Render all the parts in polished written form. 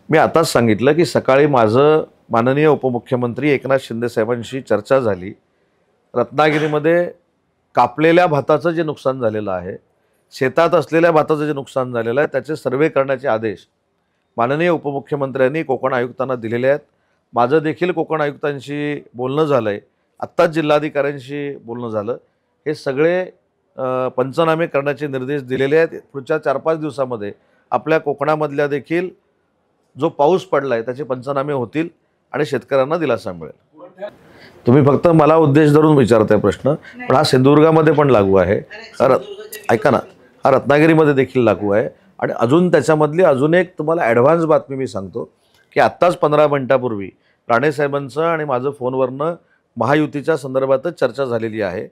मी आताच सांगितलं की सकाळी माझं माननीय उपमुख्यमंत्री एकनाथ शिंदे साहेबांशी चर्चा झाली। रत्नागिरीमध्ये कापलेल्या भाताचं जे नुकसान झालेलं आहे, शेतात असलेल्या भाताचं जे नुकसान झालेलं आहे, त्याचे सर्व्हे करण्याचे आदेश माननीय उपमुख्यमंत्र्यांनी कोकण आयुक्तांना दिलेले आहेत। माझं देखील कोकण आयुक्तांशी बोलणं झालं आहे, आत्ताच जिल्हाधिकाऱ्यांशी बोलणं झालं। हे सगळे पंचनामे करण्याचे निर्देश दिलेले आहेत। पुढच्या 4-5 दिवसामध्ये आपल्या कोकणामधल्या देखील जो पाऊस पडला आहे त्याचे पंचनामे होतील आणि शेतकऱ्यांना दिलासा मिळेल। तुम्ही फक्त मला उद्देश धरून विचारताय प्रश्न, पण हा सिंधुदुर्गामध्ये पण लागू आहे। ऐका ना, हा रत्नागिरीमध्ये देखील लागू आहे। आणि अजून त्याच्यामधली अजून एक तुम्हाला ॲडव्हान्स बातमी मी सांगतो की आत्ताच 15 मिनिटापूर्वी राणे साहेबांचं आणि माझं फोनवरनं महायुतीच्या संदर्भातच चर्चा झालेली आहे।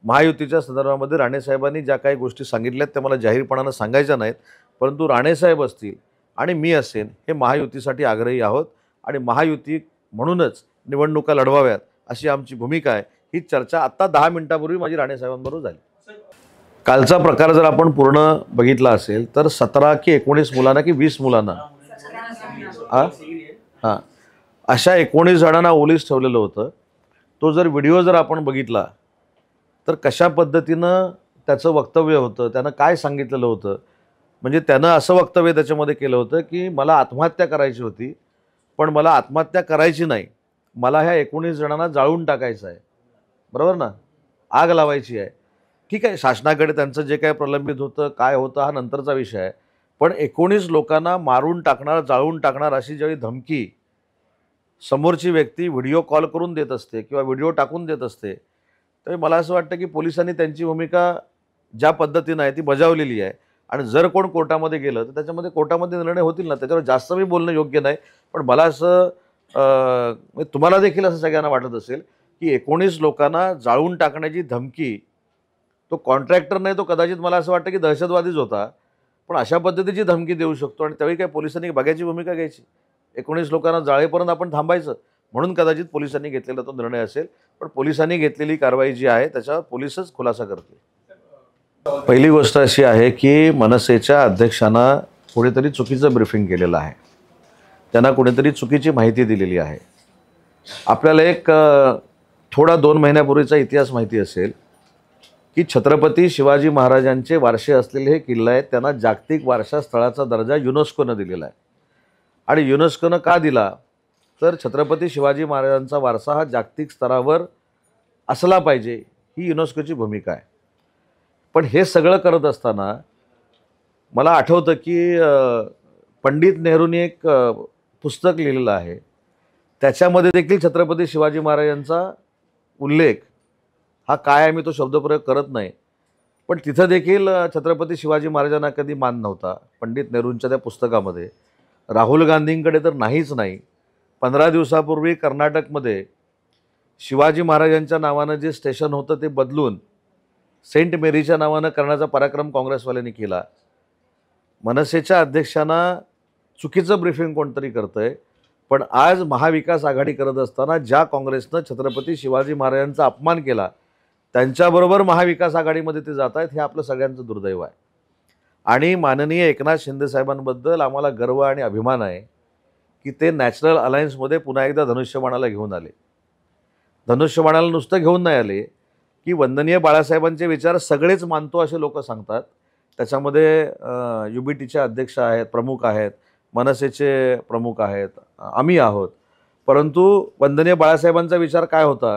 महायुतीच्या संदर्भामध्ये राणे साहेबांनी ज्या काही गोष्टी सांगितल्यात त्या मला जाहीरपणानं सांगायच्या नाहीत, परंतु राणे साहेब असतील आणि मी असेन हे महायुतीसाठी आग्रही आहोत आणि महायुती म्हणूनच निवडणुका लढवाव्यात अशी आमची भूमिका आहे। ही चर्चा आत्ता 10 मिनिटापूर्वी माझी राणे साहेबांबरोबर झाली। कालचा प्रकार जर आपण पूर्ण बघितला असेल तर 17 की 19 मुलांना की 20 मुलांना हां अशा 19 जणांना ओलीस ठेवलेलं होतं। तो जर व्हिडिओ जर आपण बघितला तर कशा पद्धतीनं त्याचं वक्तव्य होतं, त्यानं काय सांगितलेलं होतं, म्हणजे त्यानं असं वक्तव्य त्याच्यामध्ये केलं होतं की मला आत्महत्या करायची होती, पण मला आत्महत्या करायची नाही, मला ह्या 19 जणांना जाळून टाकायचं आहे, बरोबर ना, आग लावायची आहे। ठीक आहे, शासनाकडे त्यांचं जे काय प्रलंबित होतं काय होतं हा नंतरचा विषय आहे, पण 19 लोकांना मारून टाकणार, जाळून टाकणार अशी ज्यावेळी धमकी समोरची व्यक्ती व्हिडिओ कॉल करून देत असते किंवा व्हिडिओ टाकून देत असते, तर मला असं वाटतं की पोलिसांनी त्यांची भूमिका ज्या पद्धतीनं आहे ती बजावलेली आहे। आणि जर कोण कोर्टामध्ये गेलं तर त्याच्यामध्ये कोर्टामध्ये निर्णय होतील ना, त्याच्यावर जास्त मी बोलणं योग्य नाही। पण मला असं तुम्हाला देखील असं सगळ्यांना वाटत असेल की 19 लोकांना जाळून टाकण्याची धमकी, तो कॉन्ट्रॅक्टर नाही, तो कदाचित मला असं वाटतं की दहशतवादीच होता, पण अशा पद्धतीची धमकी देऊ शकतो आणि त्यावेळी काय पोलिसांनी बघायची भूमिका घ्यायची, 19 लोकांना जाळेपर्यंत आपण थांबायचं, म्हणून कदाचित पोलिसांनी घेतलेला तो निर्णय असेल। पण पोलिसांनी घेतलेली कारवाई जी आहे त्याच्यावर पोलिसच खुलासा करतील। पहिली गोष्ट अशी आहे की मनसेच्या अध्यक्षांना कोणीतरी चुकीचं ब्रीफिंग केलेलं आहे, त्यांना कोणीतरी चुकीची माहिती दिलेली आहे। आपल्याला एक थोडा 2 महिन्यापूर्वीचा इतिहास माहिती असेल की छत्रपती शिवाजी महाराजांचे वारसे असलेले हे किल्ले आहेत, त्यांना जागतिक वारसा स्थळाचा दर्जा युनेस्कोनं दिलेला आहे। आणि युनेस्कोनं का दिला, तर छत्रपती शिवाजी महाराजांचा वारसा हा जागतिक स्तरावर असला पाहिजे, ही युनेस्कोची भूमिका आहे। पण हे सगळं करत असताना मला आठवतं की पंडित नेहरूंनी एक पुस्तक लिहिलेलं आहे, त्याच्यामध्ये देखील छत्रपती शिवाजी महाराजांचा उल्लेख हा काय आहे मी तो शब्दप्रयोग करत नाही, पण तिथं देखील छत्रपती शिवाजी महाराजांना कधी मान नव्हता पंडित नेहरूंच्या त्या पुस्तकामध्ये। राहुल गांधींकडे तर नाहीच नाही। 15 दिवसापूर्वी कर्नाटकमध्ये शिवाजी महाराजांच्या नावानं जे स्टेशन होतं ते बदलून सेंट मेरीच्या नावानं करण्याचा पराक्रम काँग्रेसवाल्यांनी केला। मनसेच्या अध्यक्षांना चुकीचं ब्रीफिंग कोणतरी करतंय, पण आज महाविकास आघाडी करत असताना ज्या काँग्रेसनं छत्रपती शिवाजी महाराजांचा अपमान केला त्यांच्याबरोबर महाविकास आघाडीमध्ये ते जात आहेत, हे आपलं सगळ्यांचं दुर्दैव आहे। आणि माननीय एकनाथ शिंदे साहेबांबद्दल आम्हाला गर्व आणि अभिमान आहे की ते नॅशनल अलायन्समध्ये पुन्हा एकदा धनुष्यबाणाला घेऊन आले। धनुष्यबाणाला नुसतं घेऊन नाही आले की वंदनीय बाळासाहेबांचे विचार सगळेच मानतो असे लोक सांगतात, त्याच्यामध्ये UBTचे अध्यक्ष आहेत, प्रमुख आहेत, मनसेचे प्रमुख आहेत, आम्ही आहोत। परंतु वंदनीय बाळासाहेबांचा विचार काय होता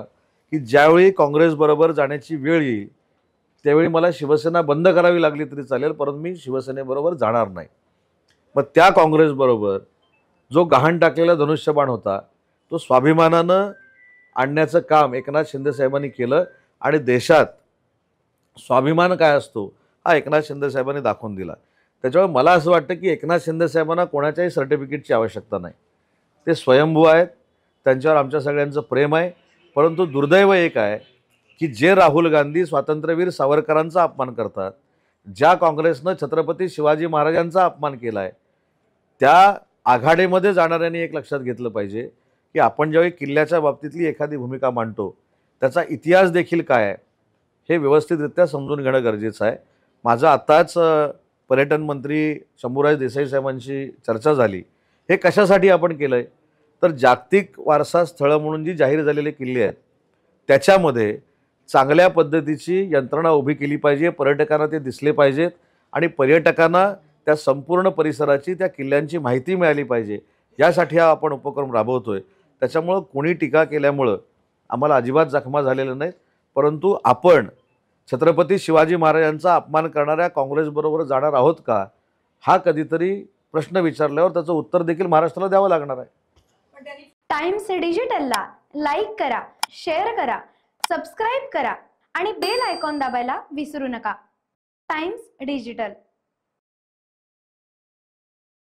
की ज्यावेळी काँग्रेसबरोबर जाण्याची वेळ येईल त्यावेळी मला शिवसेना बंद करावी लागली तरी चालेल, परंतु मी शिवसेनेबरोबर जाणार नाही। मग त्या काँग्रेसबरोबर जो गहाण टाकलेला धनुष्यबाण होता तो स्वाभिमानानं आणण्याचं काम एकनाथ शिंदे साहेबांनी केलं आणि देशात स्वाभिमान काय असतो हा एकनाथ शिंदे साहेबांनी दाखवून दिला। त्याच्यामुळे मला असं वाटतं की एकनाथ शिंदे साहेबांना कोणाच्याही सर्टिफिकेटची आवश्यकता नाही, ते स्वयंभू आहेत, त्यांच्यावर आमच्या सगळ्यांचं प्रेम आहे। परंतु दुर्दैव एक आहे की जे राहुल गांधी स्वातंत्र्यवीर सावरकरांचा अपमान करतात, ज्या काँग्रेसनं छत्रपती शिवाजी महाराजांचा अपमान केला आहे, त्या आघाडीमध्ये जाणाऱ्यांनी एक लक्षात घेतलं पाहिजे की आपण ज्यावेळी किल्ल्याच्या बाबतीतली एखादी भूमिका मांडतो त्याचा इतिहास देखील काय आहे हे व्यवस्थितरित्या समजून घेणं गरजेचं आहे। माझं आत्ताच पर्यटन मंत्री शंभूराज देसाई साहेबांशी चर्चा झाली हे कशासाठी आपण केलंय तर जागतिक वारसा स्थळं म्हणून जी जाहीर झालेले किल्ले आहेत त्याच्यामध्ये चांगल्या पद्धतीची यंत्रणा उभी केली पाहिजे, पर्यटकांना ते दिसले पाहिजेत आणि पर्यटकांना त्या संपूर्ण परिसराची, त्या किल्ल्यांची माहिती मिळाली पाहिजे, यासाठी हा आपण उपक्रम राबवतोय. त्याच्यामुळं कोणी टीका केल्यामुळं आम्हाला अजिबात जखमा झालेल्या नाहीत, परंतु आपण छत्रपती शिवाजी महाराजांचा अपमान करणाऱ्या काँग्रेसबरोबर जाणार आहोत का, हा कधीतरी प्रश्न विचारल्यावर त्याचं उत्तर देखील महाराष्ट्राला द्यावं लागणार आहे. टाइम्स डिजिटलला लाईक करा, शेअर करा, सबस्क्राईब करा आणि बेल आयकॉन दाबायला विसरू नका. Times digital.